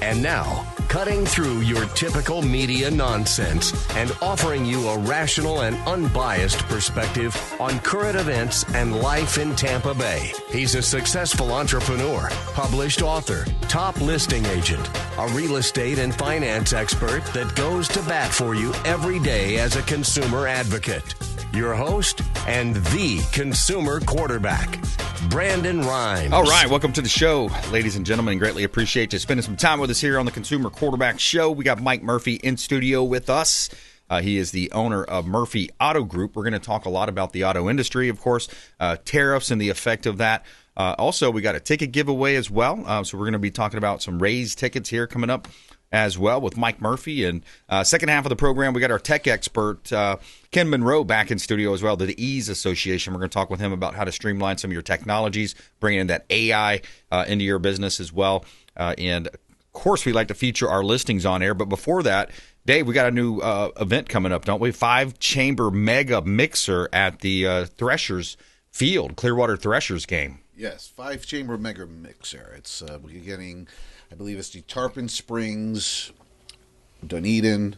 And now, cutting through your typical media nonsense and offering you a rational and unbiased perspective on current events and life in Tampa Bay. He's a successful entrepreneur, published author, top listing agent, a real estate and finance expert that goes to bat for you every day as a consumer advocate. Your host and the consumer quarterback, Brandon Rimes. All right, welcome to the show, ladies and gentlemen. Greatly appreciate you spending some time with us here on the Consumer Quarterback Show. We got Mike Murphy in studio with us. He is the owner of Murphy Auto Group. We're going to talk a lot about the auto industry, of course, tariffs and the effect of that. Also, we got a ticket giveaway as well. So we're going to be talking about some Rays tickets here coming up as well with Mike Murphy. And second half of the program, we got our tech expert, Ken Monro, back in studio as well, the Ease Association. We're going to talk with him about how to streamline some of your technologies, bringing in that AI into your business as well. And, of course, we like to feature our listings on air. But before that, Dave, we got a new event coming up, don't we? 5-chamber mega mixer at the Threshers Field, Clearwater Threshers game. Yes, 5-chamber mega mixer. It's we're getting, I believe it's the Tarpon Springs, Dunedin,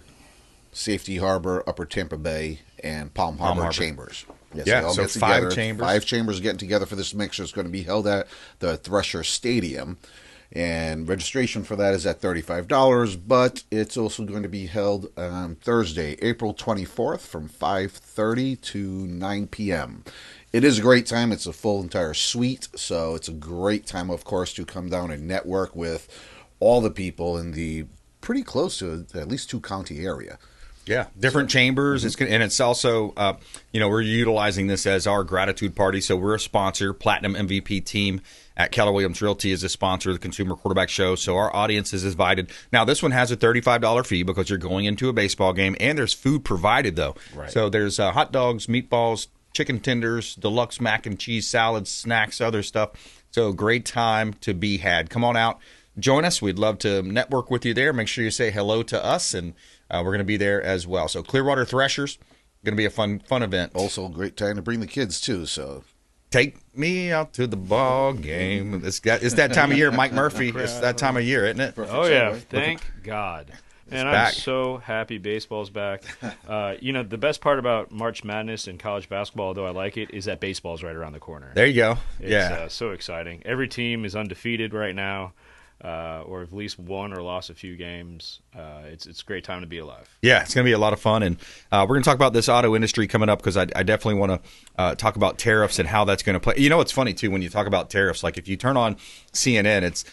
Safety Harbor, Upper Tampa Bay, and Palm Harbor chambers. Yes, yeah, so 5 chambers. 5 chambers getting together for this mixer. It's going to be held at the Thresher Stadium, and registration for that is at $35, but it's also going to be held on Thursday, April 24th from 5:30 to 9 p.m. It is a great time. It's a full entire suite, so it's a great time, of course, to come down and network with all the people in the pretty close to at least 2-county area. Yeah, different chambers. And it's also, we're utilizing this as our gratitude party. So we're a sponsor. Platinum MVP team at Keller Realty is a sponsor of the Consumer Quarterback Show. So our audience is invited. Now, this one has a $35 fee because you're going into a baseball game, and there's food provided, though. Right. So there's hot dogs, meatballs, chicken tenders, deluxe mac and cheese salads, snacks, other stuff. So great time to be had. Come on out. Join us. We'd love to network with you there. Make sure you say hello to us, and we're going to be there as well. So Clearwater Threshers, going to be a fun event. Also a great time to bring the kids, too. So take me out to the ball game. It's that time of year, Mike Murphy. It's that time of year, isn't it? Oh, yeah. Thank God. And I'm so happy baseball's back. The best part about March Madness and college basketball, although I like it, is that baseball's right around the corner. There you go. It's so exciting. Every team is undefeated right now, or at least won or lost a few games. It's a great time to be alive. Yeah, it's going to be a lot of fun. And we're going to talk about this auto industry coming up because I definitely want to talk about tariffs and how that's going to play. It's funny, too, when you talk about tariffs. Like if you turn on CNN, it's,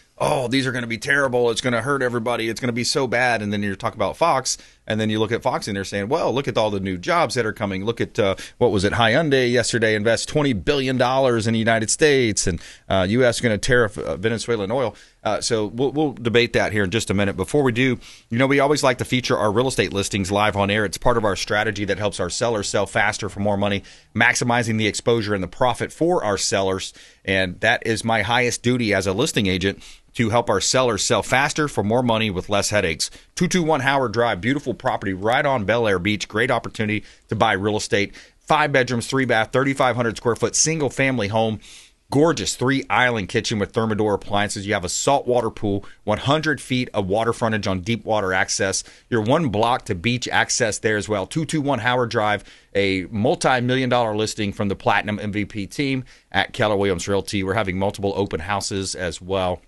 these are going to be terrible. It's going to hurt everybody. It's going to be so bad. And then you're talking about Fox, and then you look at Fox, and they're saying, well, look at all the new jobs that are coming. Look at, Hyundai yesterday invest $20 billion in the United States, and U.S. going to tariff Venezuelan oil. So we'll debate that here in just a minute. Before we do, we always like to feature our real estate listings live on air. It's part of our strategy that helps our sellers sell faster for more money, maximizing the exposure and the profit for our sellers. And that is my highest duty as a listing agent, to help our sellers sell faster for more money with less headaches. 221 Howard Drive, beautiful property right on Bel Air Beach. Great opportunity to buy real estate. 5 bedrooms, 3 bath, 3,500 square foot, single family home. Gorgeous 3-island kitchen with Thermador appliances. You have a saltwater pool, 100 feet of water frontage on deep water access. You're 1 block to beach access there as well. 221 Howard Drive, a multi-million-dollar listing from the Platinum MVP team at Keller Realty. We're having multiple open houses as well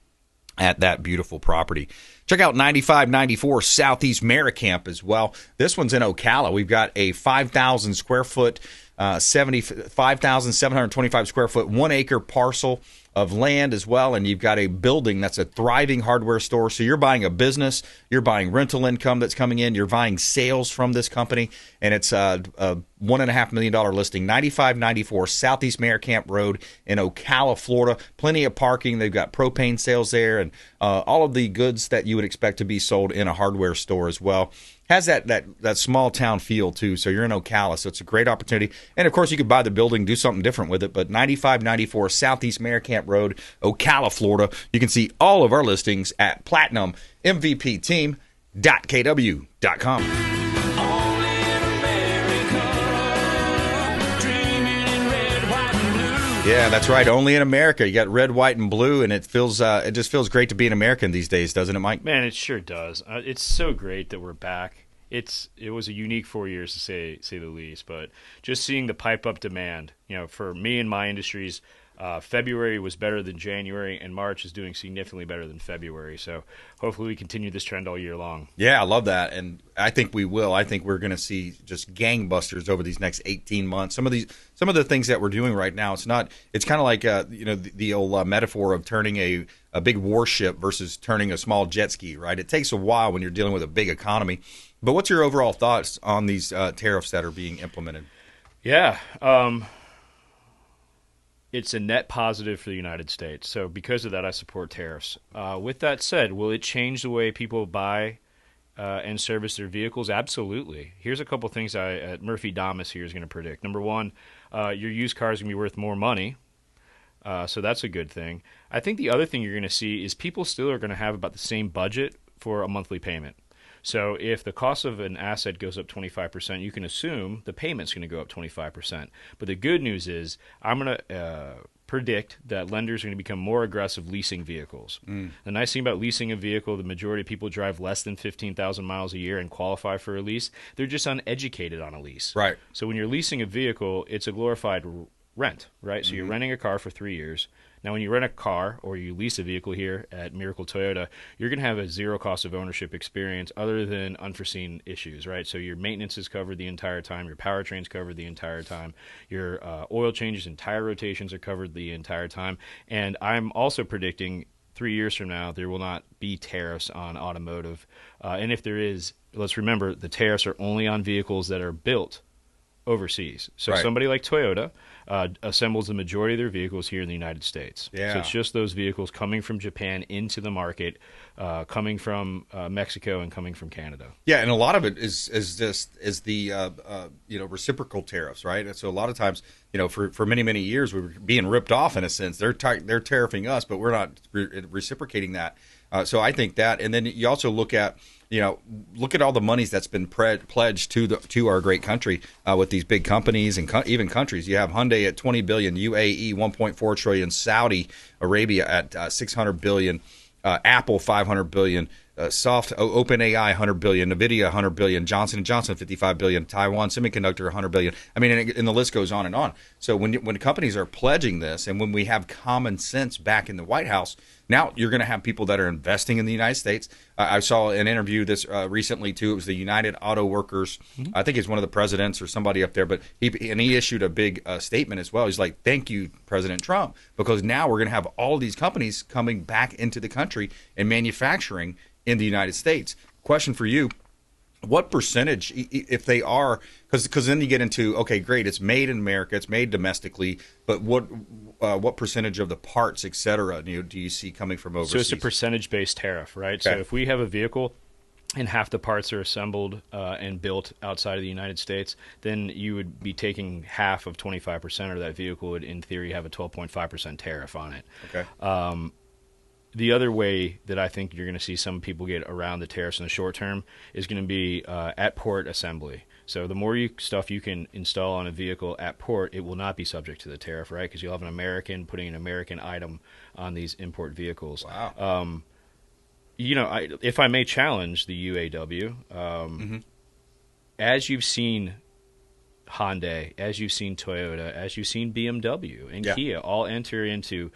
at that beautiful property. Check out 9594 Southeast Maricamp as well. This one's in Ocala. We've got a 5,000 square foot, 5,725 square foot, 1 acre parcel of land as well, and you've got a building that's a thriving hardware store. So you're buying a business, you're buying rental income that's coming in, you're buying sales from this company, and it's a $1.5 million listing, 9594 Southeast Maricamp Road in Ocala, Florida. Plenty of parking. They've got propane sales there, and all of the goods that you would expect to be sold in a hardware store as well. Has that small town feel, too, so you're in Ocala, so it's a great opportunity. And, of course, you could buy the building, do something different with it, but 9594 Southeast Maricamp Road, Ocala, Florida. You can see all of our listings at platinummvpteam.kw.com. Yeah, that's right. Only in America. You got red, white, and blue, and it just feels great to be an American these days, doesn't it, Mike? Man, it sure does. It's so great that we're back. It was a unique 4 years to say the least, but just seeing the pipe up demand, for me and my industries, February was better than January, and March is doing significantly better than February. So hopefully we continue this trend all year long. Yeah, I love that, and I think we will. I think we're going to see just gangbusters over these next 18 months. Some of the things that we're doing right now, it's kind of like the old metaphor of turning a big warship versus turning a small jet ski, right? It takes a while when you're dealing with a big economy. But what's your overall thoughts on these tariffs that are being implemented? Yeah, it's a net positive for the United States. So because of that, I support tariffs. With that said, will it change the way people buy and service their vehicles? Absolutely. Here's a couple things Murphy Damas here is going to predict. Number one, your used car is going to be worth more money. So that's a good thing. I think the other thing you're going to see is people still are going to have about the same budget for a monthly payment. So if the cost of an asset goes up 25%, you can assume the payment's going to go up 25%. But the good news is I'm going to predict that lenders are going to become more aggressive leasing vehicles. The nice thing about leasing a vehicle, the majority of people drive less than 15,000 miles a year and qualify for a lease. They're just uneducated on a lease. Right. So when you're leasing a vehicle, it's a glorified rent, right? So you're renting a car for 3 years. Now, when you rent a car or you lease a vehicle here at Miracle Toyota, you're going to have a zero cost of ownership experience other than unforeseen issues, right? So your maintenance is covered the entire time. Your powertrain's covered the entire time. Your oil changes and tire rotations are covered the entire time. And I'm also predicting 3 years from now, there will not be tariffs on automotive. And if there is, let's remember, the tariffs are only on vehicles that are built overseas. So right. Somebody like Toyota assembles the majority of their vehicles here in the United States. Yeah. So it's just those vehicles coming from Japan into the market, coming from Mexico and coming from Canada. Yeah, and a lot of it is the reciprocal tariffs, right? And so a lot of times, for many years we were being ripped off in a sense. They're tariffing us, but we're not reciprocating that. So I think that, and then you also look at all the monies that's been pledged to our great country with these big companies and even countries. You have Hyundai at $20 billion, UAE $1.4 trillion, Saudi Arabia at $600 billion, Apple $500 billion, OpenAI $100 billion, Nvidia $100 billion, Johnson & Johnson $55 billion, Taiwan Semiconductor $100 billion. I mean, and the list goes on and on. So when companies are pledging this, and when we have common sense back in the White House, now you're going to have people that are investing in the United States. I saw an interview this recently too. It was the United Auto Workers. Mm-hmm. I think he's one of the presidents or somebody up there, but he issued a big statement as well. He's like, "Thank you, President Trump, because now we're going to have all these companies coming back into the country and manufacturing in the United States." Question for you. What percentage, if they are, because then you get into, okay, great, it's made in America, it's made domestically, but what percentage of the parts, et cetera, do you see coming from overseas? So it's a percentage-based tariff, right? Okay. So if we have a vehicle and half the parts are assembled and built outside of the United States, then you would be taking half of 25% of that vehicle would, in theory, have a 12.5% tariff on it. Okay. The other way that I think you're going to see some people get around the tariffs in the short term is going to be at port assembly. So the more stuff you can install on a vehicle at port, it will not be subject to the tariff, right? Because you'll have an American putting an American item on these import vehicles. Wow. If I may challenge the UAW, as you've seen Hyundai, as you've seen Toyota, as you've seen BMW and Kia all enter into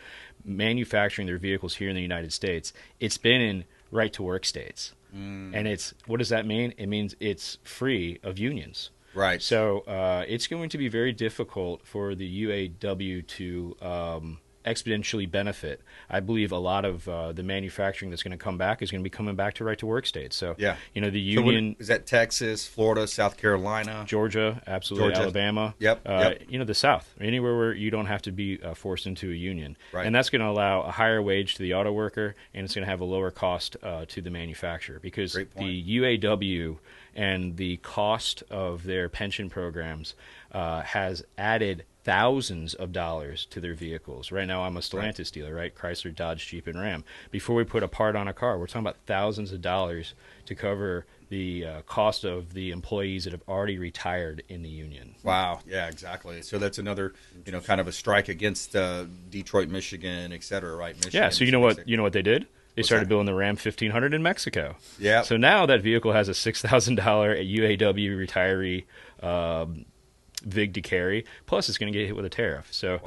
manufacturing their vehicles here in the United States, it's been in right-to-work states. And what does that mean? It means it's free of unions. Right. So it's going to be very difficult for the UAW to exponentially benefit. I believe a lot of the manufacturing that's going to come back is going to be coming back to right-to-work states. So, the union... is that Texas, Florida, South Carolina? Georgia, absolutely. Georgia. Alabama. Yep. The South. Anywhere where you don't have to be forced into a union. Right. And that's going to allow a higher wage to the auto worker, and it's going to have a lower cost to the manufacturer. Because the UAW and the cost of their pension programs has added thousands of dollars to their vehicles. Right now, I'm a Stellantis dealer, right? Chrysler, Dodge, Jeep, and Ram. Before we put a part on a car, we're talking about thousands of dollars to cover the cost of the employees that have already retired in the union. Wow. Yeah, exactly. So that's another, kind of a strike against Detroit, Michigan, et cetera, right? Michigan, yeah. So you know what they did? They started building the Ram 1500 in Mexico. Yeah. So now that vehicle has a $6,000 UAW retiree VIG to carry, plus it's going to get hit with a tariff. So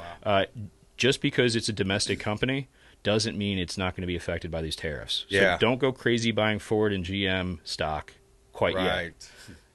just because it's a domestic company doesn't mean it's not going to be affected by these tariffs. So don't go crazy buying Ford and GM stock quite yet.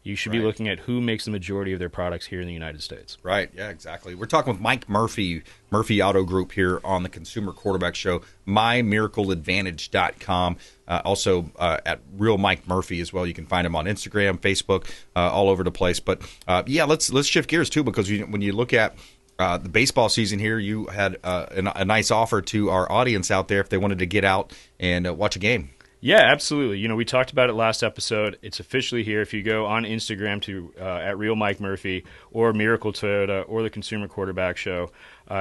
You should be looking at who makes the majority of their products here in the United States. Right. Yeah, exactly. We're talking with Mike Murphy, Murphy Auto Group here on the Consumer Quarterback Show, mymiracleadvantage.com. Also at Real Mike Murphy as well. You can find him on Instagram, Facebook, all over the place. But let's shift gears too, because when you look at the baseball season here, you had a nice offer to our audience out there if they wanted to get out and watch a game. Yeah, absolutely. We talked about it last episode. It's officially here. If you go on Instagram to at Real Mike Murphy or Miracle Toyota or the Consumer Quarterback Show,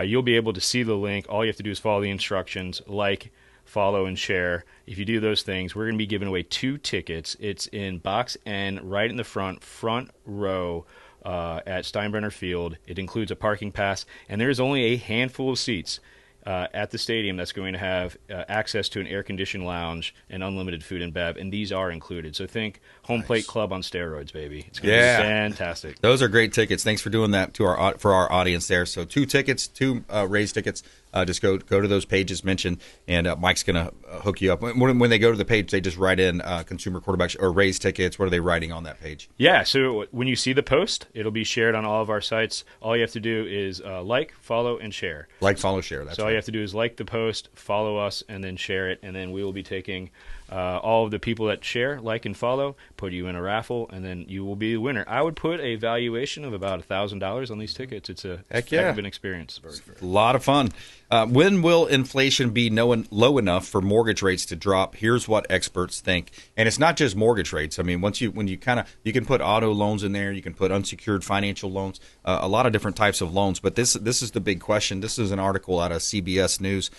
you'll be able to see the link. All you have to do is follow the instructions, like, follow, and share. If you do those things, we're going to be giving away 2 tickets. It's in box N, right in the front row at Steinbrenner Field. It includes a parking pass, and there's only a handful of seats at the stadium that's going to have access to an air-conditioned lounge and unlimited food and bev, and these are included. So think home plate club on steroids, baby. It's going to be fantastic. Those are great tickets. Thanks for doing that for our audience there. So 2 tickets, 2 Rays tickets. Just go to those pages mentioned, and Mike's going to hook you up. When they go to the page, they just write in Consumer Quarterback or Rays tickets. What are they writing on that page? Yeah, so when you see the post, it'll be shared on all of our sites. All you have to do is like, follow, and share. Like, follow, share. That's so all you have to do is like the post, follow us, and then share it, and then we will be taking all of the people that share, like, and follow, put you in a raffle, and then you will be the winner. I would put a valuation of about $1,000 on these tickets. It's a heck of an experience. A lot of fun. When will inflation be low enough for mortgage rates to drop? Here's what experts think, and it's not just mortgage rates. I mean, when you can put auto loans in there, you can put unsecured financial loans, a lot of different types of loans. But this is the big question. This is an article out of CBS News.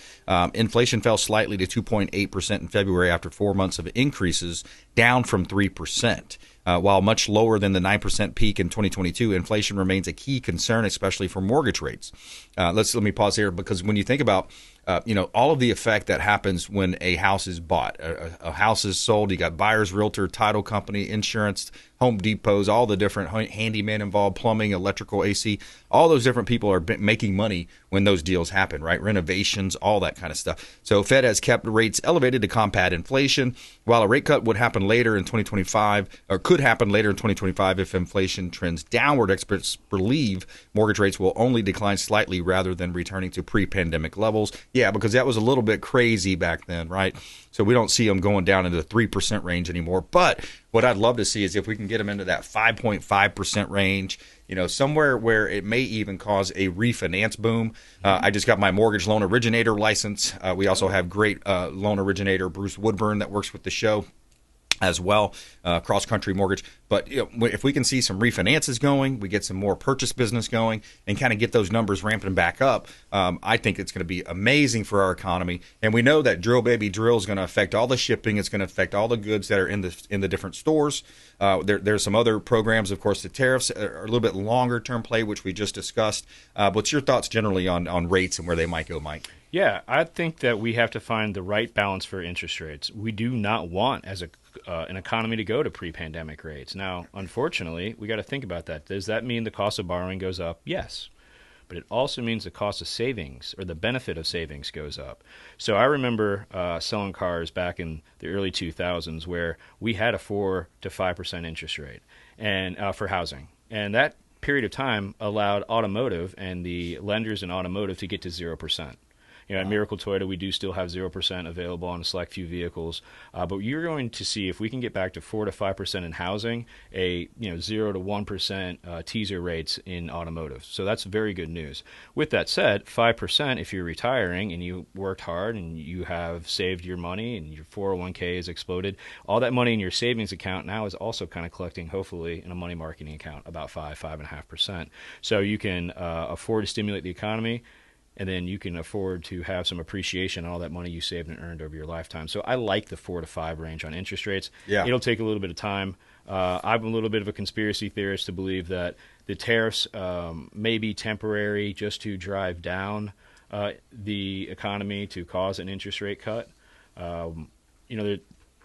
Inflation fell slightly to 2.8% in February after 4 months of increases, down from 3%. While much lower than the 9% peak in 2022, inflation remains a key concern, especially for mortgage rates. Let me pause here, because when you think about all of the effect that happens when a house is bought, a house is sold, you got buyers, realtor, title company, insurance, Home Depots, all the different handyman involved, plumbing, electrical, AC, all those different people are making money when those deals happen, right? Renovations, all that kind of stuff. So Fed has kept rates elevated to combat inflation. While a rate cut would happen later in 2025, or could happen later in 2025 if inflation trends downward, experts believe mortgage rates will only decline slightly rather than returning to pre-pandemic levels. Yeah, because that was a little bit crazy back then, right? So we don't see them going down into the 3% range anymore. But what I'd love to see is if we can get them into that 5.5% range, somewhere where it may even cause a refinance boom. I just got my mortgage loan originator license. We also have great loan originator Bruce Woodburn that works with the show as well, cross-country mortgage. But if we can see some refinances going, we get some more purchase business going, and kind of get those numbers ramping back up, I think it's going to be amazing for our economy. And we know that Drill Baby Drill is going to affect all the shipping. It's going to affect all the goods that are in the different stores. There's some other programs, of course. The tariffs are a little bit longer-term play, which we just discussed. What's your thoughts generally on rates and where they might go, Mike? Yeah, I think that we have to find the right balance for interest rates. We do not want, as an economy, to go to pre-pandemic rates. Now, unfortunately, we got to think about that. Does that mean the cost of borrowing goes up? Yes. But it also means the cost of savings, or the benefit of savings, goes up. So I remember selling cars back in the early 2000s where we had a 4 to 5% interest rate and for housing. And that period of time allowed automotive and the lenders in automotive to get to 0%. At Miracle Toyota, we do still have 0% available on a select few vehicles. But you're going to see, if we can get back to 4 to 5% in housing, 0 to 1% teaser rates in automotive. So that's very good news. With that said, 5% if you're retiring and you worked hard and you have saved your money and your 401k has exploded, all that money in your savings account now is also kind of collecting, hopefully, in a money marketing account, about 5.5%. So you can afford to stimulate the economy, and then you can afford to have some appreciation on all that money you saved and earned over your lifetime. So I like the 4 to 5 range on interest rates. Yeah. It'll take a little bit of time. I'm a little bit of a conspiracy theorist to believe that the tariffs may be temporary just to drive down the economy to cause an interest rate cut.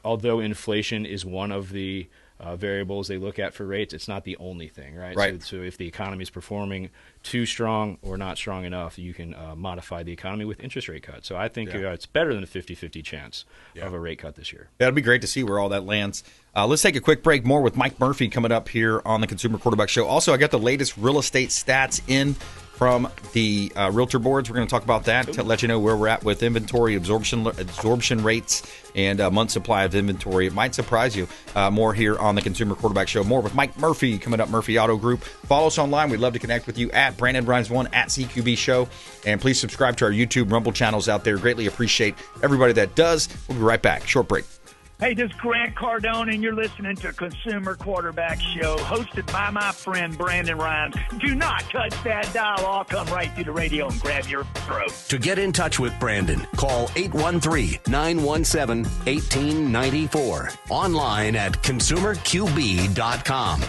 Although inflation is one of the variables they look at for rates, it's not the only thing, right? So if the economy is performing too strong or not strong enough, you can modify the economy with interest rate cuts. So I think it's better than a 50-50 chance of a rate cut this year. That'd be great to see where all that lands. Let's take a quick break. More with Mike Murphy coming up here on the Consumer Quarterback Show. Also, I got the latest real estate stats in from the realtor boards. We're going to talk about that to let you know where we're at with inventory absorption rates and month supply of inventory. It might surprise you. More here on the Consumer Quarterback Show. More with Mike Murphy coming up, Murphy Auto Group. Follow us online. We'd love to connect with you at Brandon BRimes 1 at CQB Show. And please subscribe to our YouTube, Rumble channels out there. Greatly appreciate everybody that does. We'll be right back. Short break. Hey, this is Grant Cardone, and you're listening to Consumer Quarterback Show, hosted by my friend Brandon Rhymes. Do not touch that dial. I'll come right through the radio and grab your throat. To get in touch with Brandon, call 813-917-1894. Online at consumerqb.com.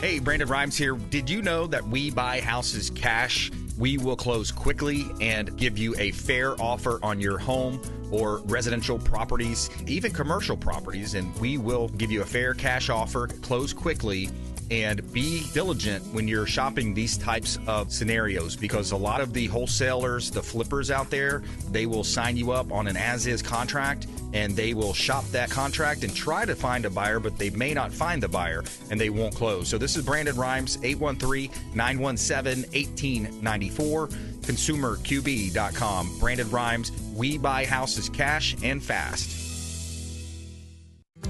Hey, Brandon Rhymes here. Did you know that we buy houses cash? We will close quickly and give you a fair offer on your home or residential properties, even commercial properties, and we will give you a fair cash offer, close quickly, and be diligent when you're shopping these types of scenarios, because a lot of the wholesalers, the flippers out there, they will sign you up on an as-is contract, and they will shop that contract and try to find a buyer, but they may not find the buyer, and they won't close. So this is Brandon Rhymes, 813-917-1894, consumerqb.com. Brandon Rhymes, we buy houses cash and fast.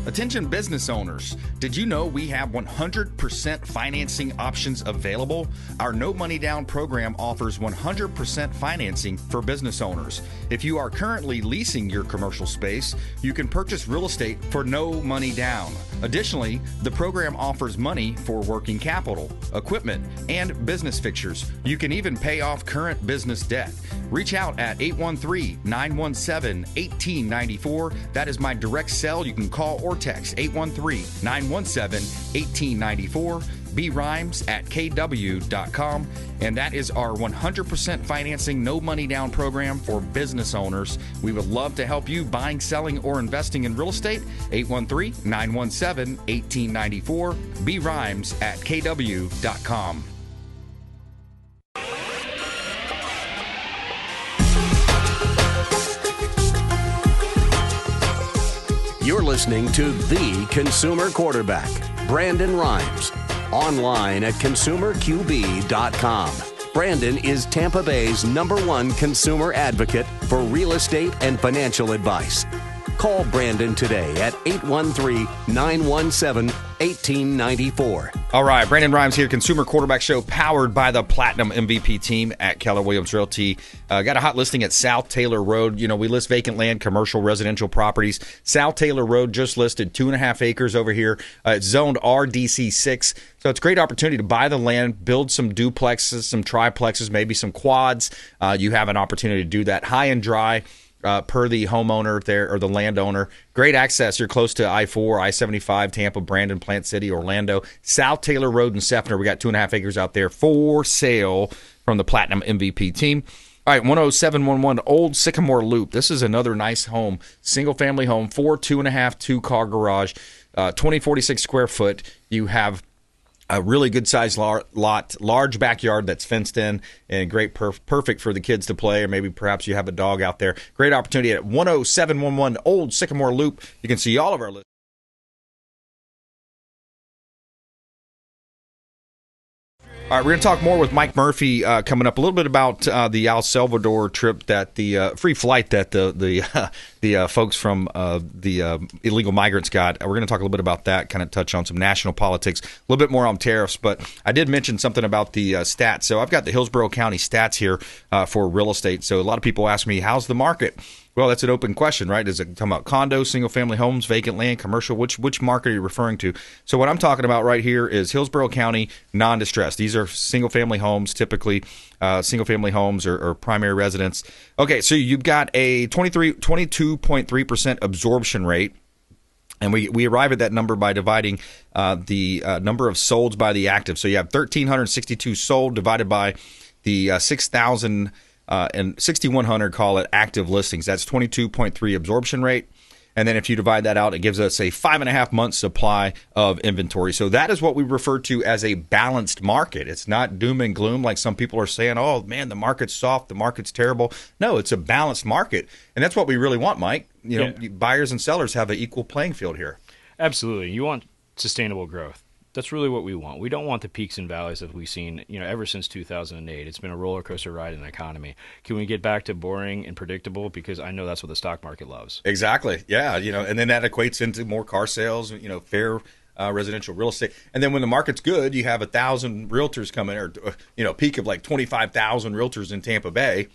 Attention business owners, did you know we have 100% financing options available? Our no money down program offers 100% financing for business owners. If you are currently leasing your commercial space, you can purchase real estate for no money down. Additionally, the program offers money for working capital, equipment, and business fixtures. You can even pay off current business debt. Reach out at 813-917-1894. That is my direct cell. You can call or text 813-917-1894. BRimes at KW.com. And that is our 100% financing, no money down program for business owners. We would love to help you buying, selling, or investing in real estate. 813-917-1894. BRimes at KW.com. You're listening to The Consumer Quarterback, Brandon Rhymes. Online at consumerqb.com. Brandon is Tampa Bay's #1 consumer advocate for real estate and financial advice. Call Brandon today at 813-917-1894. All right, Brandon Rhymes here, Consumer Quarterback Show, powered by the Platinum MVP team at Keller Williams Realty. Got a hot listing at South Taylor Road. You know, we list vacant land, commercial, residential properties. South Taylor Road just listed 2.5 acres over here. It's zoned RDC6. So it's a great opportunity to buy the land, build some duplexes, some triplexes, maybe some quads. You have an opportunity to do that high and dry. Per the homeowner there, or the landowner. Great access. You're close to I-4, I-75, Tampa, Brandon, Plant City, Orlando. South Taylor Road in Seffner. We got 2.5 acres out there for sale from the Platinum MVP team. All right, 10711 Old Sycamore Loop. This is another nice home, single-family home, 2.5, two-car garage, 2046 square foot. You have a really good-sized lot, large backyard that's fenced in, and great, perfect for the kids to play, or maybe perhaps you have a dog out there. Great opportunity at 10711 Old Sycamore Loop. You can see all of our lists. All right, we're going to talk more with Mike Murphy coming up. A little bit about the El Salvador trip, that the free flight that the folks from the illegal migrants got. We're going to talk a little bit about that, kind of touch on some national politics, a little bit more on tariffs. But I did mention something about the stats. So I've got the Hillsborough County stats here for real estate. So a lot of people ask me, how's the market? Well, that's an open question, right? Is it talking about condos, single-family homes, vacant land, commercial? Which market are you referring to? So what I'm talking about right here is Hillsborough County non-distressed. These are single-family homes, typically single-family homes or primary residence. Okay, so you've got a 22.3% absorption rate. And we arrive at that number by dividing the number of solds by the active. So you have 1,362 sold divided by the 6,000 and 6,100, call it, active listings. That's 22.3 absorption rate. And then if you divide that out, it gives us a 5.5 month supply of inventory. So that is what we refer to as a balanced market. It's not doom and gloom like some people are saying, oh, man, the market's soft, the market's terrible. No, it's a balanced market. And that's what we really want, Mike. You know, buyers and sellers have an equal playing field here. Absolutely. You want sustainable growth. That's really what we want. We don't want the peaks and valleys that we've seen, ever since 2008. It's been a roller coaster ride in the economy. Can we get back to boring and predictable? Because I know that's what the stock market loves. Exactly. Yeah. And then that equates into more car sales, fair residential real estate. And then when the market's good, you have 1,000 realtors come in, or, peak of like 25,000 realtors in Tampa Bay.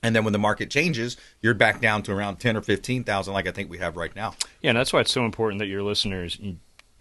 And then when the market changes, you're back down to around 10 or 15,000 like I think we have right now. Yeah, and that's why it's so important that your listeners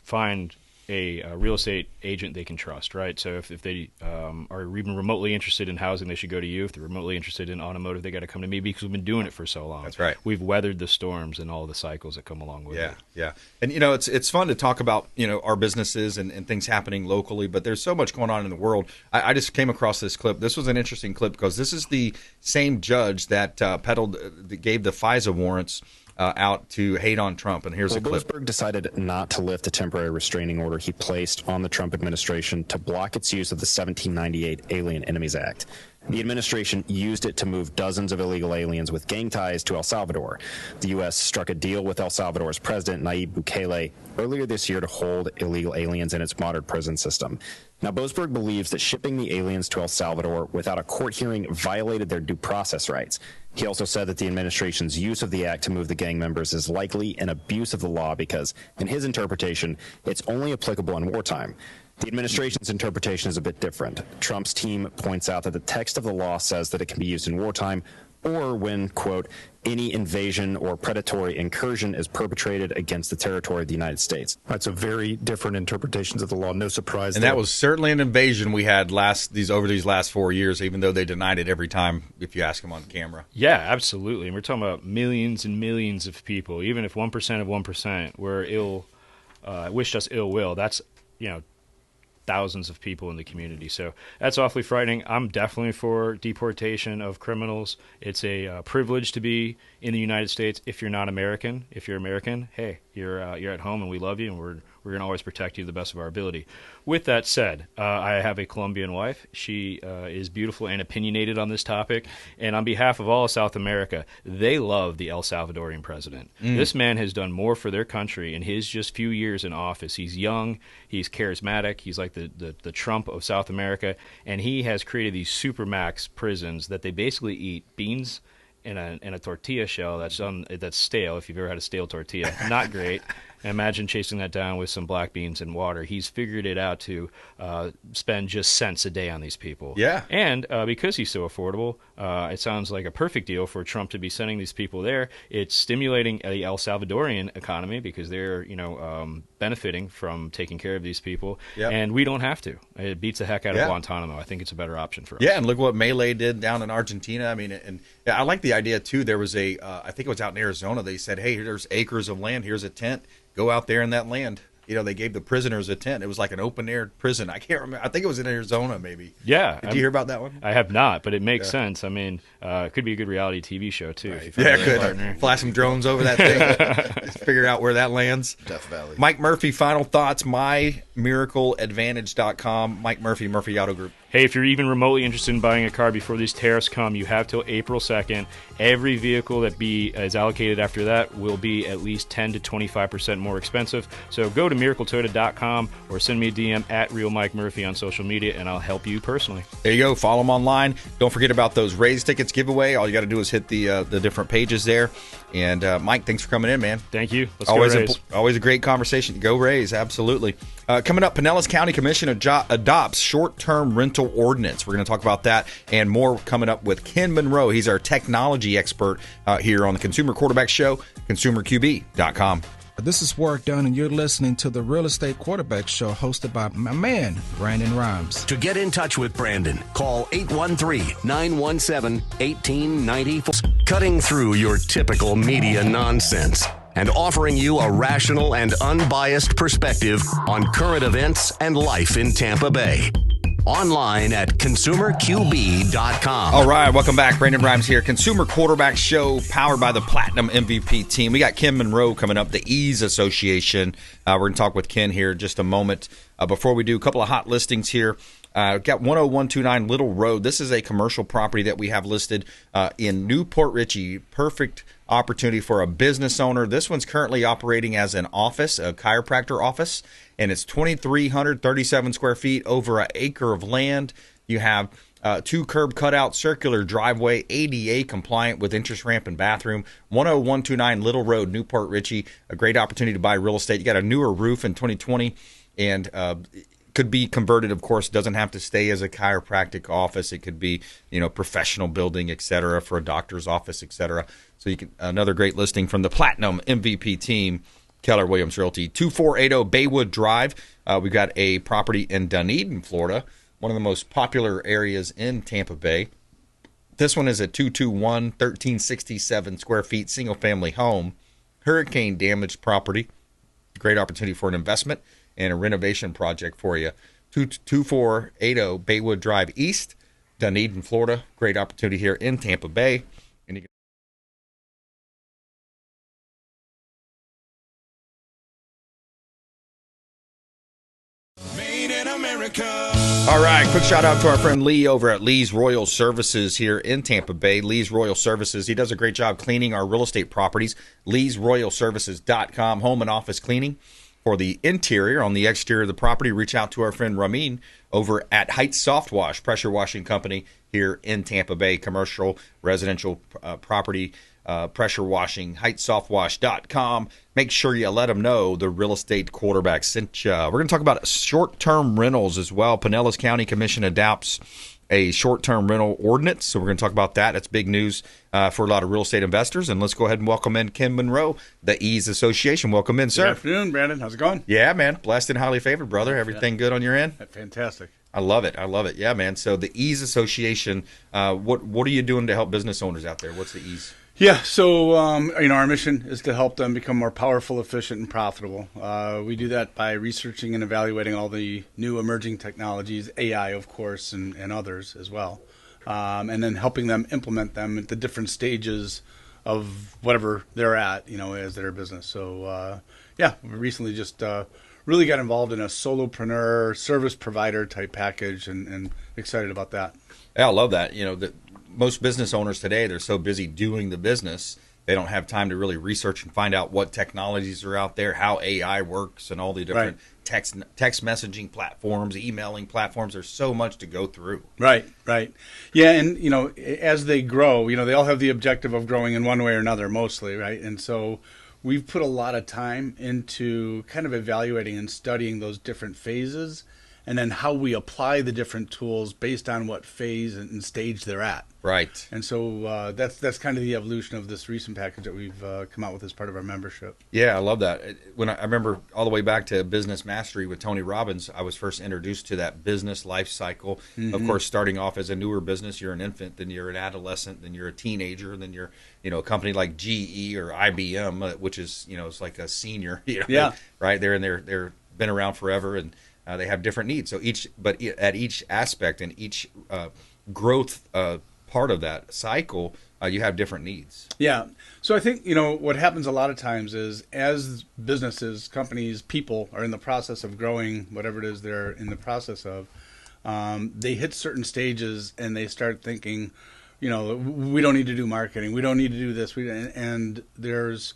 find a real estate agent they can trust, right? So if they are even remotely interested in housing, they should go to you. If they're remotely interested in automotive, they got to come to me because we've been doing it for so long. That's right. We've weathered the storms and all the cycles that come along with it. Yeah. And, it's fun to talk about, our businesses and things happening locally, but there's so much going on in the world. I just came across this clip. This was an interesting clip because this is the same judge that gave the FISA warrants out to hate on Trump. And here's a clip. Boasberg decided not to lift the temporary restraining order he placed on the Trump administration to block its use of the 1798 Alien Enemies Act. The administration used it to move dozens of illegal aliens with gang ties to El Salvador. The U.S. struck a deal with El Salvador's president, Nayib Bukele, earlier this year to hold illegal aliens in its modern prison system. Now, Boasberg believes that shipping the aliens to El Salvador without a court hearing violated their due process rights. He also said that the administration's use of the act to move the gang members is likely an abuse of the law because, in his interpretation, it's only applicable in wartime. The administration's interpretation is a bit different. Trump's team points out that the text of the law says that it can be used in wartime or when, quote, any invasion or predatory incursion is perpetrated against the territory of the United States. That's a very different interpretations of the law. No surprise. And that was certainly an invasion we had over these last 4 years, even though they denied it every time if you ask them on camera. Yeah, absolutely. And we're talking about millions and millions of people. Even if 1% of 1% were wished us ill will, that's, thousands of people in the community. So that's awfully frightening. I'm definitely for deportation of criminals. It's a privilege to be in the United States if you're not American. If you're American, hey, you're at home and we love you and we're going to always protect you to the best of our ability. With that said, I have a Colombian wife. She is beautiful and opinionated on this topic. And on behalf of all of South America, they love the El Salvadorian president. This man has done more for their country in his just few years in office. He's young. He's charismatic. He's like the Trump of South America. And he has created these supermax prisons that they basically eat beans in a tortilla shell that's stale. If you've ever had a stale tortilla, not great. And imagine chasing that down with some black beans and water. He's figured it out to spend just cents a day on these people. Yeah. And because he's so affordable, it sounds like a perfect deal for Trump to be sending these people there. It's stimulating the El Salvadorian economy because they're benefiting from taking care of these people. Yep. And we don't have to. It beats the heck out of Guantanamo. I think it's a better option for us. Yeah, and look what Melee did down in Argentina. I mean, and I like the idea, too. There was I think it was out in Arizona. They said, hey, there's acres of land. Here's a tent. Go out there in that land. They gave the prisoners a tent. It was like an open-air prison. I can't remember. I think it was in Arizona, maybe. Yeah. Did you hear about that one? I have not, but it makes sense. I mean, it could be a good reality TV show, too. Right. Yeah, it could. Fly some drones over that thing. Just figure out where that lands. Death Valley. Mike Murphy, final thoughts, mymiracleadvantage.com. Mike Murphy, Murphy Auto Group. Hey, if you're even remotely interested in buying a car before these tariffs come, you have till April 2nd. Every vehicle that is allocated after that will be at least 10 to 25% more expensive. So go to miracletoyota.com or send me a DM at Real Mike Murphy on social media, and I'll help you personally. There you go. Follow them online. Don't forget about those Rays tickets giveaway. All you got to do is hit the different pages there. And Mike, thanks for coming in, man. Thank you. Let's always go Rays. Always a great conversation. Go Rays, absolutely. Coming up, Pinellas County Commission adopts short-term rental ordinance. We're going to talk about that and more coming up with Ken Monro. He's our technology expert here on the Consumer Quarterback Show, consumerqb.com. This is Work Done, and you're listening to the Real Estate Quarterback Show hosted by my man, BRimes. To get in touch with Brandon, call 813-917-1894. Cutting through your typical media nonsense and offering you a rational and unbiased perspective on current events and life in Tampa Bay. Online at consumerqb.com. All right, welcome back. Brandon BRimes here. Consumer Quarterback Show powered by the Platinum MVP team. We got Ken Monro coming up, the Ease Association. We're going to talk with Ken here in just a moment. Before we do, a couple of hot listings here. Got 10129 Little Road. This is a commercial property that we have listed in Newport Richey. Perfect opportunity for a business owner. This one's currently operating as an office, a chiropractor office, and it's 2,337 square feet, over an acre of land. You have 2 curb cutout, circular driveway, ADA compliant with entrance ramp and bathroom. 10129 Little Road, Newport Richey. A great opportunity to buy real estate. You got a newer roof in 2020, and could be converted, of course. Doesn't have to stay as a chiropractic office. It could be, professional building, etc., for a doctor's office, etc. So you can another great listing from the Platinum MVP team, Keller Williams Realty, 2480 Baywood Drive. We've got a property in Dunedin, Florida, one of the most popular areas in Tampa Bay. This one is a 221, 1367 square feet single family home, hurricane damaged property. Great opportunity for an investment and a renovation project for you. 2480 Baywood Drive East, Dunedin, Florida. Great opportunity here in Tampa Bay. And you can Made in America. All right, quick shout out to our friend Lee over at Lee's Royal Services here in Tampa Bay. Lee's Royal Services, he does a great job cleaning our real estate properties. Lee'sRoyalServices.com, home and office cleaning. For the interior, on the exterior of the property, reach out to our friend Ramin over at Heights Soft Wash, pressure washing company here in Tampa Bay. Commercial, residential property, pressure washing, heightsoftwash.com. Make sure you let them know the real estate quarterback sent you. We're going to talk about short-term rentals as well. Pinellas County Commission adopts a short-term rental ordinance, so we're going to talk about that. That's big news for a lot of real estate investors. And let's go ahead and welcome in Ken Monro, the Ease Association. Welcome in, sir. Good afternoon, Brandon. How's it going? Yeah, man. Blessed and highly favored, brother. Everything good on your end? Fantastic. I love it. Yeah, man. So the Ease Association, what are you doing to help business owners out there? What's the Ease? Yeah, so our mission is to help them become more powerful, efficient, and profitable. We do that by researching and evaluating all the new emerging technologies, AI, of course, and others as well, and then helping them implement them at the different stages of whatever they're at, as their business. So, we recently just really got involved in a solopreneur service provider type package, and excited about that. Yeah, I love that. Most business owners today, they're so busy doing the business, they don't have time to really research and find out what technologies are out there, how AI works, and all the different text messaging platforms, emailing platforms. There's so much to go through. Right. Yeah, and, as they grow, they all have the objective of growing in one way or another, mostly, right? And so we've put a lot of time into kind of evaluating and studying those different phases, and then how we apply the different tools based on what phase and stage they're at. Right. And so that's kind of the evolution of this recent package that we've come out with as part of our membership. Yeah, I love that. When I remember all the way back to Business Mastery with Tony Robbins, I was first introduced to that business life cycle. Mm-hmm. Of course, starting off as a newer business, you're an infant, then you're an adolescent, then you're a teenager, and then you're, a company like GE or IBM, which is, it's like a senior. Yeah. Right. They're been around forever, and they have different needs. So at each aspect and each growth part of that cycle, you have different needs. Yeah. So I think, what happens a lot of times is as businesses, companies, people are in the process of growing whatever it is they're in the process of, they hit certain stages and they start thinking, we don't need to do marketing, we don't need to do this, and there's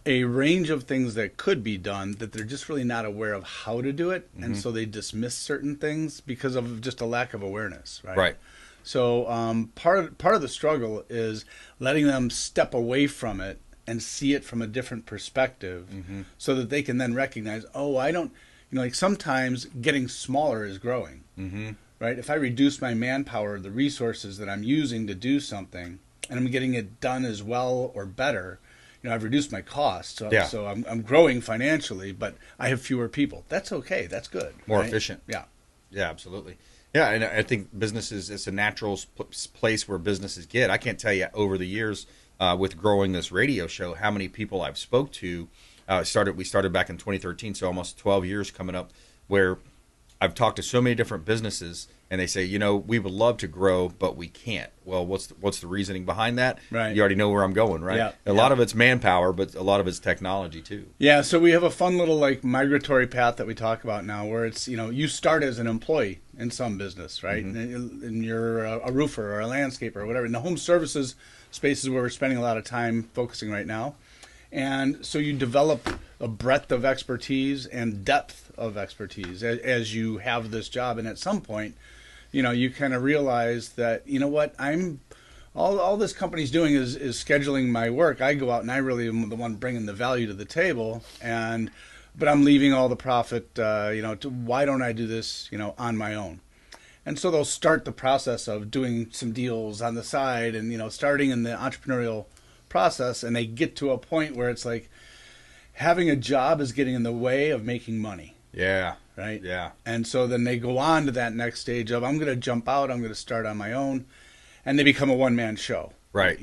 a range of things that could be done that they're just really not aware of how to do it, and so they dismiss certain things because of just a lack of awareness, right? Right. So part of the struggle is letting them step away from it and see it from a different perspective, so that they can then recognize, I don't, like sometimes getting smaller is growing, right? If I reduce my manpower, the resources that I'm using to do something, and I'm getting it done as well or better, I've reduced my costs, so I'm growing financially, but I have fewer people. That's okay. That's good. More right? efficient. Yeah. Yeah, absolutely. Yeah, and I think businesses, it's a natural place where businesses get. I can't tell you over the years with growing this radio show how many people I've spoke to. We started back in 2013, so almost 12 years coming up, where I've talked to so many different businesses, and they say, we would love to grow, but we can't. Well, what's the reasoning behind that? Right. You already know where I'm going, right? Yeah. A lot of it's manpower, but a lot of it's technology too. Yeah, so we have a fun little migratory path that we talk about now, where it's you start as an employee in some business, right? And you're a roofer or a landscaper or whatever. In the home services space is where we're spending a lot of time focusing right now. And so you develop a breadth of expertise and depth of expertise as you have this job. And at some point, you kind of realize that, what, all this company's doing is scheduling my work. I go out and I really am the one bringing the value to the table. But I'm leaving all the profit, why don't I do this, on my own? And so they'll start the process of doing some deals on the side and, starting in the entrepreneurial process, and they get to a point where it's like having a job is getting in the way of making money. Yeah. Right? Yeah. And so then they go on to that next stage of, I'm going to jump out, I'm going to start on my own, and they become a one-man show. Right.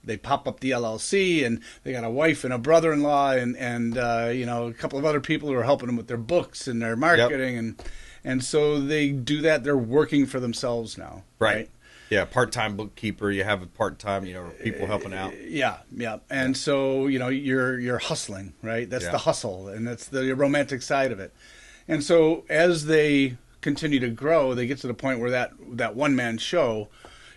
They pop up the LLC, and they got a wife and a brother-in-law and a couple of other people who are helping them with their books and their marketing, and so they do that. They're working for themselves now. Right. Yeah, part-time bookkeeper. You have a part-time, people helping out. Yeah. And so, you're hustling, right? That's the hustle, and that's the romantic side of it. And so as they continue to grow, they get to the point where that one-man show,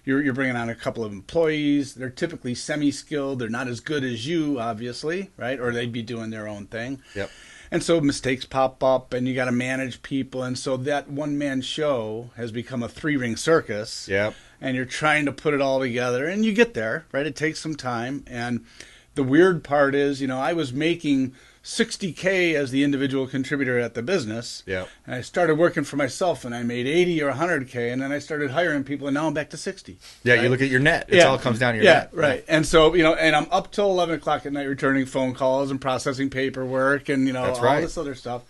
you're bringing on a couple of employees. They're typically semi-skilled. They're not as good as you, obviously, right? Or they'd be doing their own thing. Yep. And so mistakes pop up, and you got to manage people. And so that one-man show has become a three-ring circus. Yep. And you're trying to put it all together, and you get there, right? It takes some time. And the weird part is, I was making $60K as the individual contributor at the business. Yep. And I started working for myself, and I made 80 or 100K, and then I started hiring people, and now I'm back to 60. Yeah, right? You look at your net. It all comes down to your net. Yeah, right. And so, and I'm up till 11 o'clock at night returning phone calls and processing paperwork and, That's all right. this other stuff.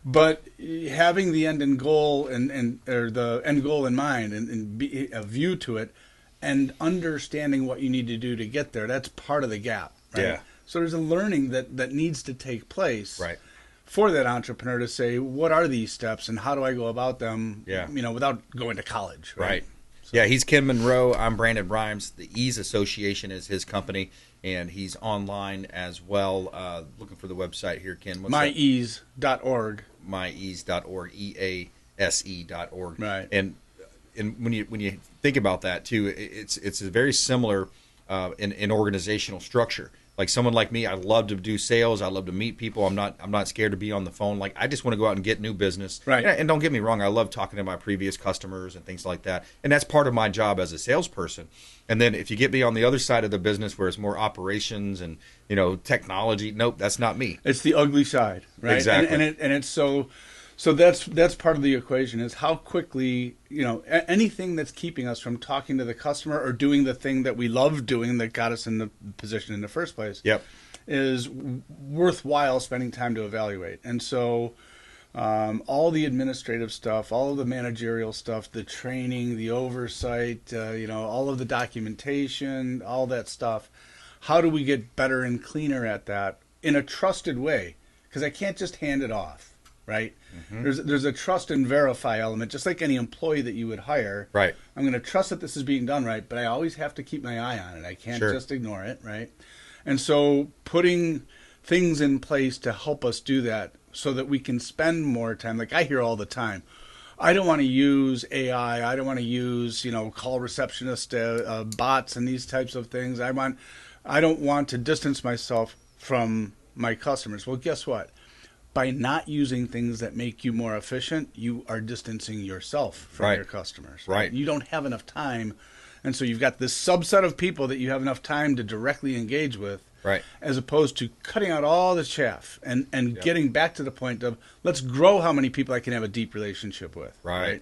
But having the end goal or the end goal in mind and be a view to it and understanding what you need to do to get there, that's part of the gap. Right? Yeah. So there's a learning that needs to take place Right. for that entrepreneur to say, what are these steps and how do I go about them, Yeah. without going to college. Right. Yeah, he's Ken Monro. I'm Brandon BRimes. The Ease Association is his company, and he's online as well. Looking for the website here, Ken. Myease.org. Myease.org, EASE.org. Right. And when you think about that too, it's a very similar in organizational structure. Like someone like me, I love to do sales. I love to meet people. I'm not scared to be on the phone. Like I just want to go out and get new business. Right. And don't get me wrong, I love talking to my previous customers and things like that. And that's part of my job as a salesperson. And then if you get me on the other side of the business where it's more operations and technology, nope, that's not me. It's the ugly side, right? Exactly. And it's so that's part of the equation is how quickly, anything that's keeping us from talking to the customer or doing the thing that we love doing that got us in the position in the first place. Yep. Is worthwhile spending time to evaluate. And so all the administrative stuff, all of the managerial stuff, the training, the oversight, all of the documentation, all that stuff. How do we get better and cleaner at that in a trusted way? Because I can't just hand it off. Right? Mm-hmm. There's a trust and verify element, just like any employee that you would hire. Right. I'm going to trust that this is being done right, but I always have to keep my eye on it. I can't just ignore it, right? And so putting things in place to help us do that so that we can spend more time. Like I hear all the time, I don't want to use AI. I don't want to use, call receptionist bots and these types of things. I don't want to distance myself from my customers. Well, guess what? By not using things that make you more efficient, you are distancing yourself from your customers. Right. You don't have enough time. And so you've got this subset of people that you have enough time to directly engage with, as opposed to cutting out all the chaff and getting back to the point of, let's grow how many people I can have a deep relationship with. Right.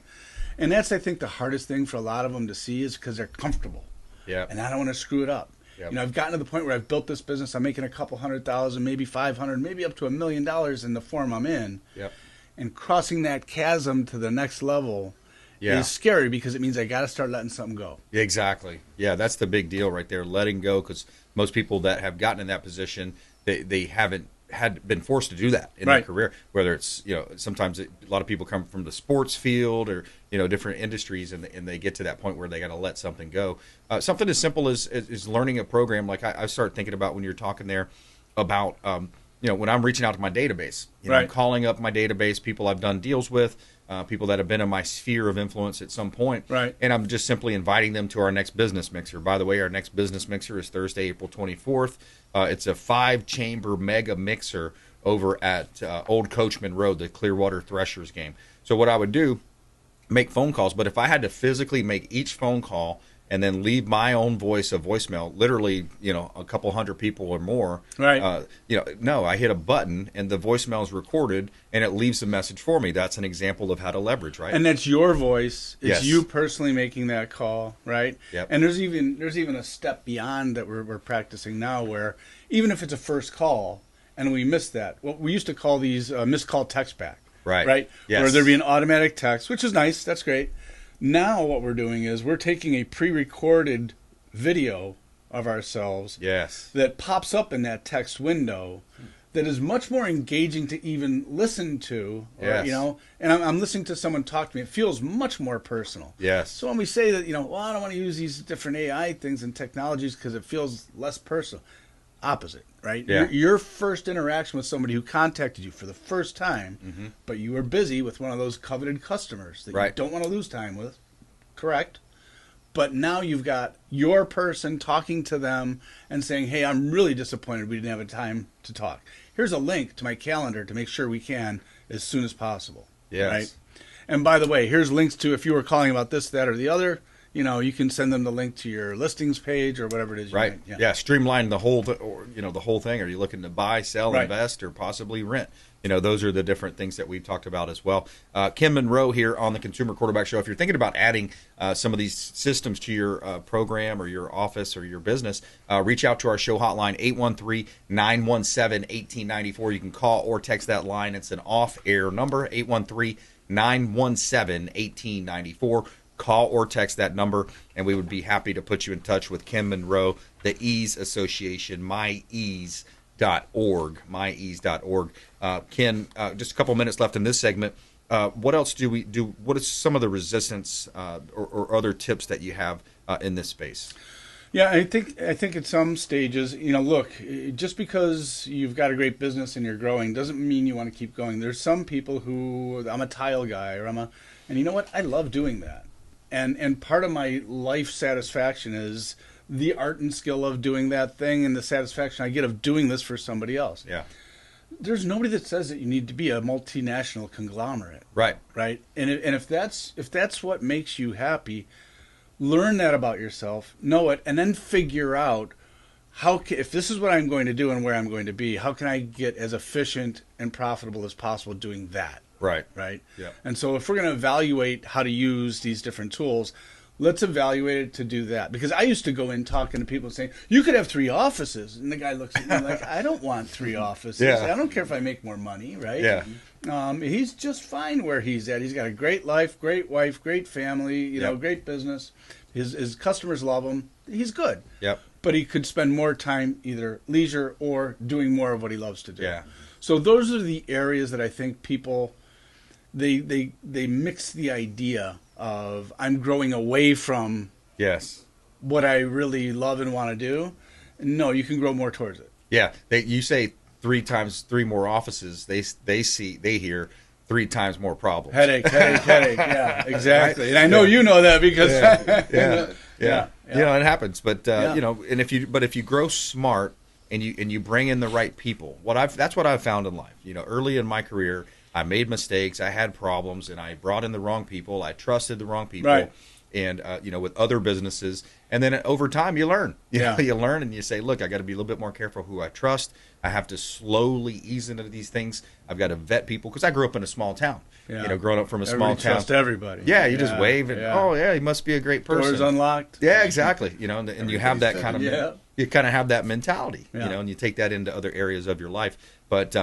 And that's, I think, the hardest thing for a lot of them to see is because they're comfortable. Yeah. And I don't want to screw it up. Yep. I've gotten to the point where I've built this business. I'm making a couple $100,000, maybe $500,000, maybe up to $1 million in the form I'm in. Yep. And crossing that chasm to the next level is scary because it means I got to start letting something go. Exactly. Yeah, that's the big deal right there, letting go, because most people that have gotten in that position, they haven't been forced to do that in their career, whether it's, sometimes a lot of people come from the sports field or, different industries, and they get to that point where they got to let something go. Something as simple as learning a program. Like I started thinking about when you're talking there about, when I'm reaching out to my database, I'm calling up my database, people I've done deals with, people that have been in my sphere of influence at some point. And I'm just simply inviting them to our next business mixer. By the way, our next business mixer is Thursday, April 24th. It's a 5-chamber mega mixer over at Old Coachman Road, the Clearwater Threshers game. So what I would do, make phone calls, but if I had to physically make each phone call and then leave my own voice a voicemail, literally, a couple hundred people or more, no, I hit a button and the voicemail is recorded and it leaves a message for me. That's an example of how to leverage, right? And that's your voice. It's you personally making that call, right? Yep. And there's even a step beyond that we're practicing now, where even if it's a first call and we miss that, well, we used to call these missed call text back. Right? Yes. Where there'd be an automatic text, which is nice. That's great. Now what we're doing is we're taking a pre-recorded video of ourselves that pops up in that text window that is much more engaging to even listen to, and I'm listening to someone talk to me. It feels much more personal. So when we say that, I don't want to use these different AI things and technologies because it feels less personal, opposite, right? Your first interaction with somebody who contacted you for the first time, but you were busy with one of those coveted customers that you don't want to lose time with, correct? But now you've got your person talking to them and saying, hey, I'm really disappointed we didn't have a time to talk. Here's a link to my calendar to make sure we can as soon as possible. Right? And by the way, here's links to, if you were calling about this, that, or the other, you can send them the link to your listings page or whatever it is. Streamline the whole, the whole thing. Are you looking to buy, sell, invest, or possibly rent? Those are the different things that we've talked about as well. Kim Monro here on the Consumer Quarterback Show. If you're thinking about adding some of these systems to your program or your office or your business, reach out to our show hotline, 813-917-1894. You can call or text that line. It's an off-air number, 813-917-1894. Call or text that number, and we would be happy to put you in touch with Kim Monro, the Ease Association, myease.org. Ken, just a couple minutes left in this segment. What else do we do? What is some of the resistance or other tips that you have in this space? Yeah, I think at some stages, look, just because you've got a great business and you're growing doesn't mean you want to keep going. There's some people who, I'm a tile guy, and you know what? I love doing that. And part of my life satisfaction is the art and skill of doing that thing and the satisfaction I get of doing this for somebody else. There's nobody that says that you need to be a multinational conglomerate. Right. And if that's what makes you happy, learn that about yourself, know it, and then figure out if this is what I'm going to do and where I'm going to be, how can I get as efficient and profitable as possible doing that? Right. Yeah. And so if we're going to evaluate how to use these different tools, let's evaluate it to do that. Because I used to go in talking to people and saying, you could have 3 offices. And the guy looks at me like, I don't want 3 offices. I don't care if I make more money, right? He's just fine where he's at. He's got a great life, great wife, great family, great business. His customers love him. He's good. But he could spend more time either leisure or doing more of what he loves to do. So those are the areas that I think people... They mix the idea of I'm growing away from what I really love and want to do. No, you can grow more towards it. You say 3 more offices. They hear 3 times more problems. Headache. Yeah, exactly. And I know you know that because yeah. It happens. But and if you grow smart and you bring in the right people, that's what I've found in life. Early in my career, I made mistakes, I had problems, and I brought in the wrong people. I trusted the wrong people. Right. And with other businesses, and then over time you learn. You learn, and you say, look, I got to be a little bit more careful who I trust. I have to slowly ease into these things. I've got to vet people because I grew up in a small town. Growing up from a small town, trust everybody. Yeah, you just wave and he must be a great person. Doors unlocked. Yeah, exactly. And you have that kind of you kind of have that mentality. And you take that into other areas of your life. But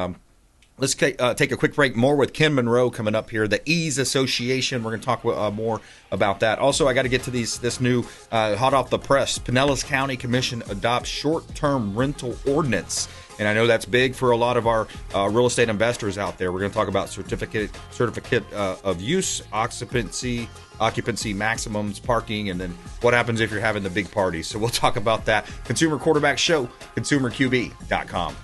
let's take a quick break. More with Ken Monro coming up here. The Ease Association. We're going to talk more about that. Also, I got to get to this new hot off the press. Pinellas County Commission adopts short-term rental ordinance. And I know that's big for a lot of our real estate investors out there. We're going to talk about certificate of use, occupancy maximums, parking, and then what happens if you're having the big parties. So we'll talk about that. Consumer Quarterback Show, consumerqb.com.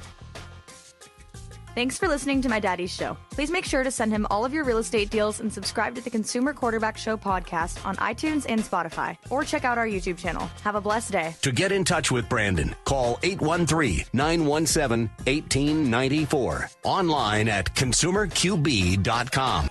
Thanks for listening to my daddy's show. Please make sure to send him all of your real estate deals and subscribe to the Consumer Quarterback Show podcast on iTunes and Spotify, or check out our YouTube channel. Have a blessed day. To get in touch with Brandon, call 813-917-1894. Online at consumerqb.com.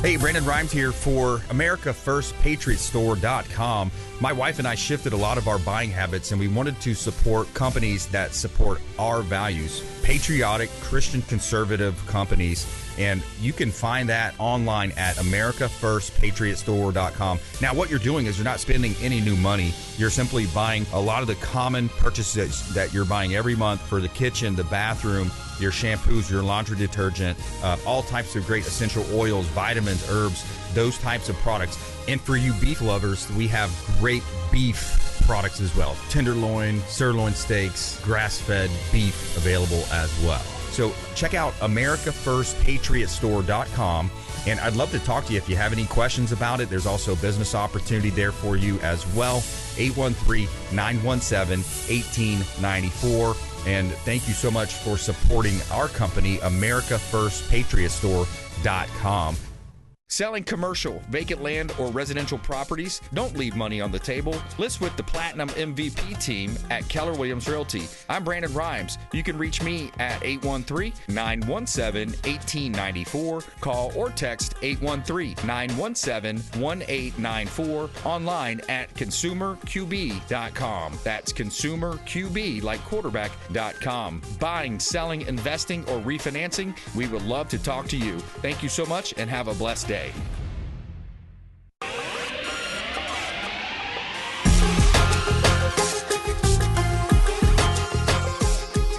Hey, Brandon BRimes here for AmericaFirstPatriotStore.com. My wife and I shifted a lot of our buying habits, and we wanted to support companies that support our values, patriotic, Christian conservative companies. And you can find that online at AmericaFirstPatriotStore.com. Now, what you're doing is you're not spending any new money. You're simply buying a lot of the common purchases that you're buying every month for the kitchen, the bathroom, your shampoos, your laundry detergent, all types of great essential oils, vitamins, herbs, those types of products. And for you beef lovers, we have great beef products as well. Tenderloin, sirloin steaks, grass-fed beef available as well. So check out AmericaFirstPatriotStore.com. And I'd love to talk to you if you have any questions about it. There's also a business opportunity there for you as well. 813-917-1894. And thank you so much for supporting our company, AmericaFirstPatriotStore.com. Selling commercial, vacant land, or residential properties? Don't leave money on the table. List with the Platinum MVP team at Keller Williams Realty. I'm Brandon BRimes. You can reach me at 813-917-1894. Call or text 813-917-1894. Online at consumerqb.com. That's consumerqb, like quarterback.com. Buying, selling, investing, or refinancing? We would love to talk to you. Thank you so much and have a blessed day.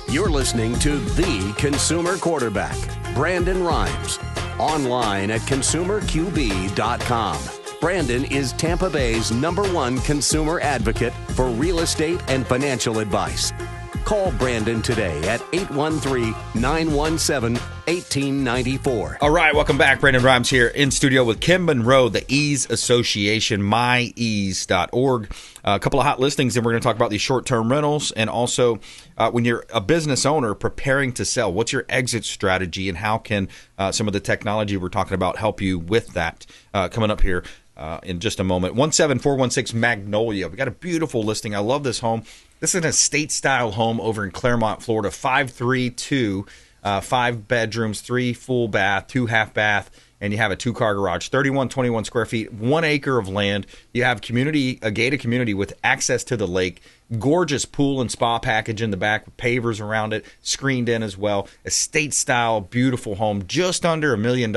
You're listening to The Consumer Quarterback, Brandon BRimes. Online at consumerqb.com. Brandon is Tampa Bay's #1 consumer advocate for real estate and financial advice. Call Brandon today at 813-917-1894. All right, welcome back. Brandon BRimes here in studio with Ken Monro, the Ease Association, myease.org. A couple of hot listings, and we're going to talk about these short-term rentals, and also when you're a business owner preparing to sell, what's your exit strategy, and how can some of the technology we're talking about help you with that? Coming up here in just a moment. 17416 Magnolia. We got a beautiful listing. I love this home. This is an estate-style home over in Claremont, Florida. 532, 5 bedrooms, 3 full bath, 2 half bath, and you have a 2-car garage. 3121 square feet, 1 acre of land. You have a gated community with access to the lake. Gorgeous pool and spa package in the back with pavers around it, screened in as well. Estate-style, beautiful home, just under $1 million.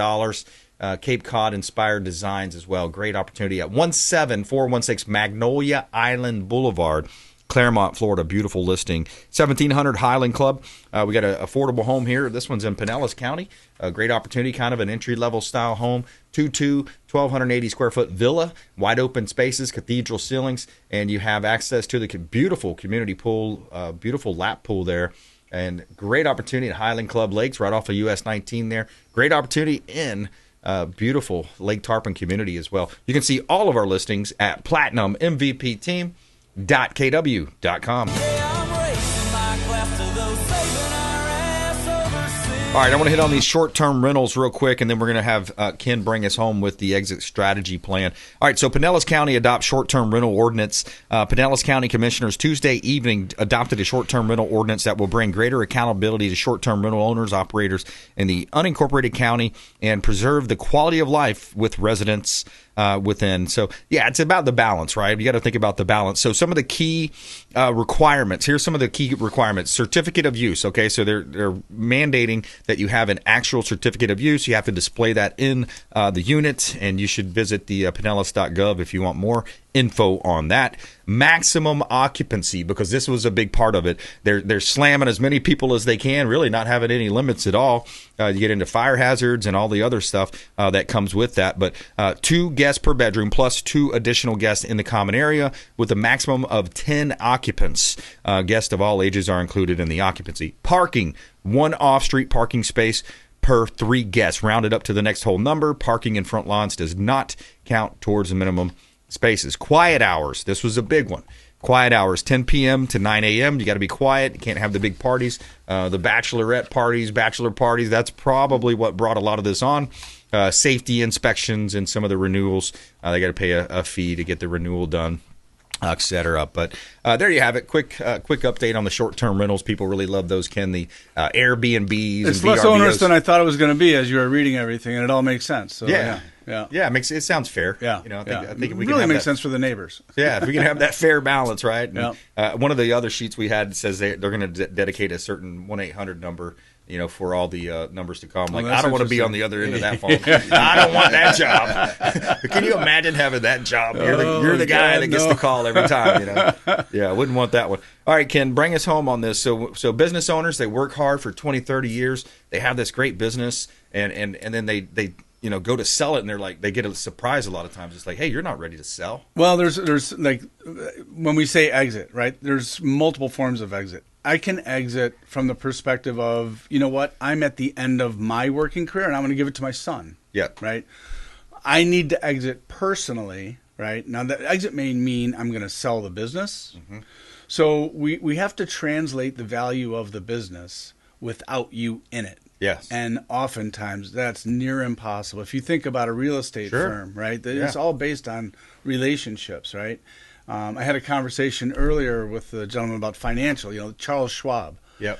Cape Cod-inspired designs as well. Great opportunity at 17416 Magnolia Island Boulevard, Claremont, Florida. Beautiful listing. 1700 Highland Club. We got an affordable home here. This one's in Pinellas County. A great opportunity, kind of an entry-level style home. 1,280 square foot villa, wide open spaces, cathedral ceilings, and you have access to the beautiful community pool, beautiful lap pool there. And great opportunity at Highland Club Lakes, right off of US 19 there. Great opportunity in beautiful Lake Tarpon community as well. You can see all of our listings at PlatinumMVPTeam.kw.com. Yeah, I'm racing my class to those saving our ass overseas. All right, I want to hit on these short-term rentals real quick, and then we're going to have Ken bring us home with the exit strategy plan. All right, so Pinellas County adopts short-term rental ordinance. Pinellas County Commissioners Tuesday evening adopted a short-term rental ordinance that will bring greater accountability to short-term rental owners, operators in the unincorporated county, and preserve the quality of life with residents within. So, yeah, it's about the balance, right? You got to think about the balance. So some of the key requirements. Here's some of the key requirements. Certificate of use, okay? So they're mandating that you have an actual certificate of use. You have to display that in the unit, and you should visit the pinellas.gov if you want more info on that. Maximum occupancy, because this was a big part of it. They're slamming as many people as they can, really not having any limits at all. You get into fire hazards and all the other stuff that comes with that. But 2 guests per bedroom plus 2 additional guests in the common area with a maximum of 10 occupants. Guests of all ages are included in the occupancy. Parking, 1 off-street parking space per 3 guests, rounded up to the next whole number. Parking in front lawns does not count towards the minimum spaces. Quiet hours. This was a big one. Quiet hours, 10 p.m. to 9 a.m. You got to be quiet. You can't have the big parties. The bachelorette parties, bachelor parties, that's probably what brought a lot of this on. Safety inspections and some of the renewals. They got to pay a fee to get the renewal done, et cetera. But there you have it. Quick update on the short-term rentals. People really love those, Ken. The Airbnbs. It's and less VRBOs. onerous than I thought it was going to be as you were reading everything, and it all makes sense. So, Yeah. Yeah. It sounds fair. Yeah. I think it we really can makes sense for the neighbors. Yeah, if we can have that fair balance, right? And, Yeah. one of the other sheets we had says they're going to dedicate a certain 1-800 number, for all the numbers to come. Like, I don't want to be on the other end of that phone. I don't want that job. Can you imagine having that job? You're the guy that gets the call every time. Yeah, I wouldn't want that one. All right, Ken, bring us home on this. So business owners, they work hard for 20, 30 years. They have this great business, and then they go to sell it, and they get a surprise a lot of times. It's like, hey, you're not ready to sell. Well, there's like, when we say exit, right, there's multiple forms of exit. I can exit from the perspective of, you know what, I'm at the end of my working career, and I'm going to give it to my son. Yeah. Right? I need to exit personally, right? Now, that exit may mean I'm going to sell the business. Mm-hmm. So we have to translate the value of the business without you in it. Yes. And oftentimes that's near impossible. If you think about a real estate firm, right? It's all based on relationships, right? I had a conversation earlier with the gentleman about financial, Charles Schwab. Yep.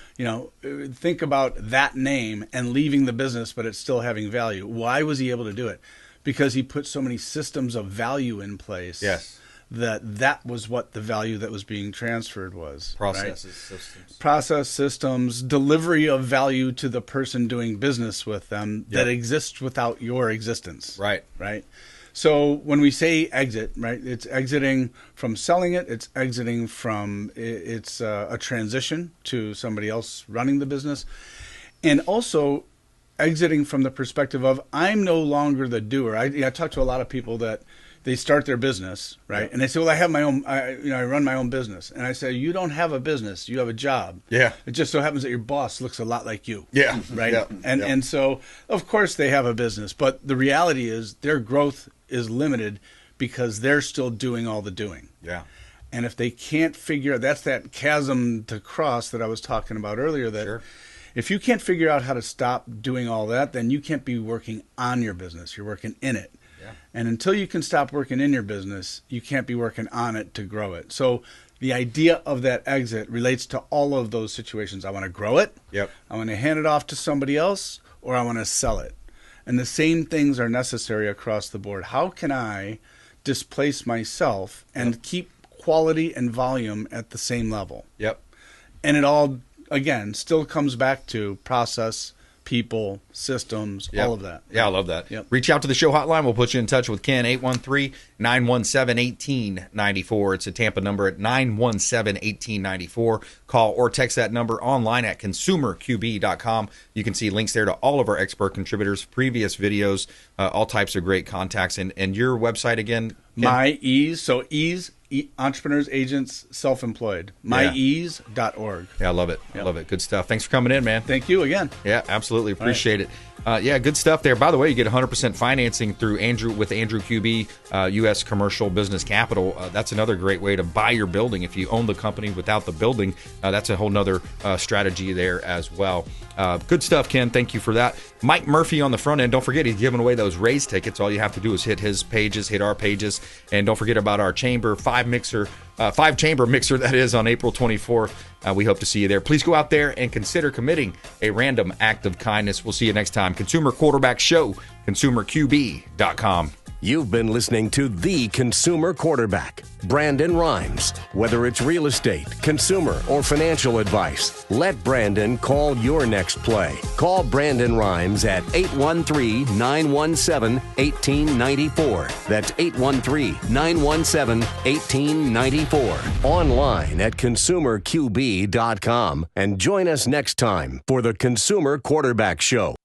Think about that name and leaving the business, but it's still having value. Why was he able to do it? Because he put so many systems of value in place. Yes. That was what the value that was being transferred was. Processes, right? systems. Process, systems, delivery of value to the person doing business with them that exists without your existence. Right. Right. So when we say exit, right, it's exiting from selling it. It's exiting from it's a transition to somebody else running the business. And also exiting from the perspective of I'm no longer the doer. I talk to a lot of people that they start their business, right? And they say, well, I have my own, I run my own business. And I say, you don't have a business. You have a job. Yeah. It just so happens that your boss looks a lot like you. Yeah. Right. Yeah. And so, of course, they have a business. But the reality is their growth is limited because they're still doing all the doing. Yeah. And if they can't figure, that's that chasm to cross that I was talking about earlier, that if you can't figure out how to stop doing all that, then you can't be working on your business. You're working in it. Yeah. And until you can stop working in your business, you can't be working on it to grow it. So the idea of that exit relates to all of those situations. I want to grow it. Yep. I want to hand it off to somebody else, or I want to sell it. And the same things are necessary across the board. How can I displace myself and keep quality and volume at the same level? Yep. And it all, again, still comes back to process, people, systems, all of that. Yeah, I love that. Yep. Reach out to the show hotline. We'll put you in touch with Ken, 813-917-1894. It's a Tampa number at 917-1894. Call or text that number online at consumerqb.com. You can see links there to all of our expert contributors, previous videos, all types of great contacts. And your website again? Ken? My Ease, so Ease, entrepreneurs, agents, self-employed. Myease.org. Yeah, I love it. I love it. Good stuff. Thanks for coming in, man. Thank you again. Yeah, absolutely. Appreciate it. Yeah, good stuff there. By the way, you get 100% financing through Andrew QB, U.S. Commercial Business Capital. That's another great way to buy your building. If you own the company without the building, that's a whole nother strategy there as well. Good stuff, Ken. Thank you for that. Mike Murphy on the front end. Don't forget, he's giving away those Rays tickets. All you have to do is hit his pages, hit our pages, and don't forget about our chamber 5-chamber mixer that is on April 24th. We hope to see you there. Please go out there and consider committing a random act of kindness. We'll see you next time. Consumer Quarterback Show, consumerqb.com. You've been listening to The Consumer Quarterback, Brandon Rhymes. Whether it's real estate, consumer, or financial advice, let Brandon call your next play. Call Brandon Rhymes at 813-917-1894. That's 813-917-1894. Online at consumerqb.com. And join us next time for The Consumer Quarterback Show.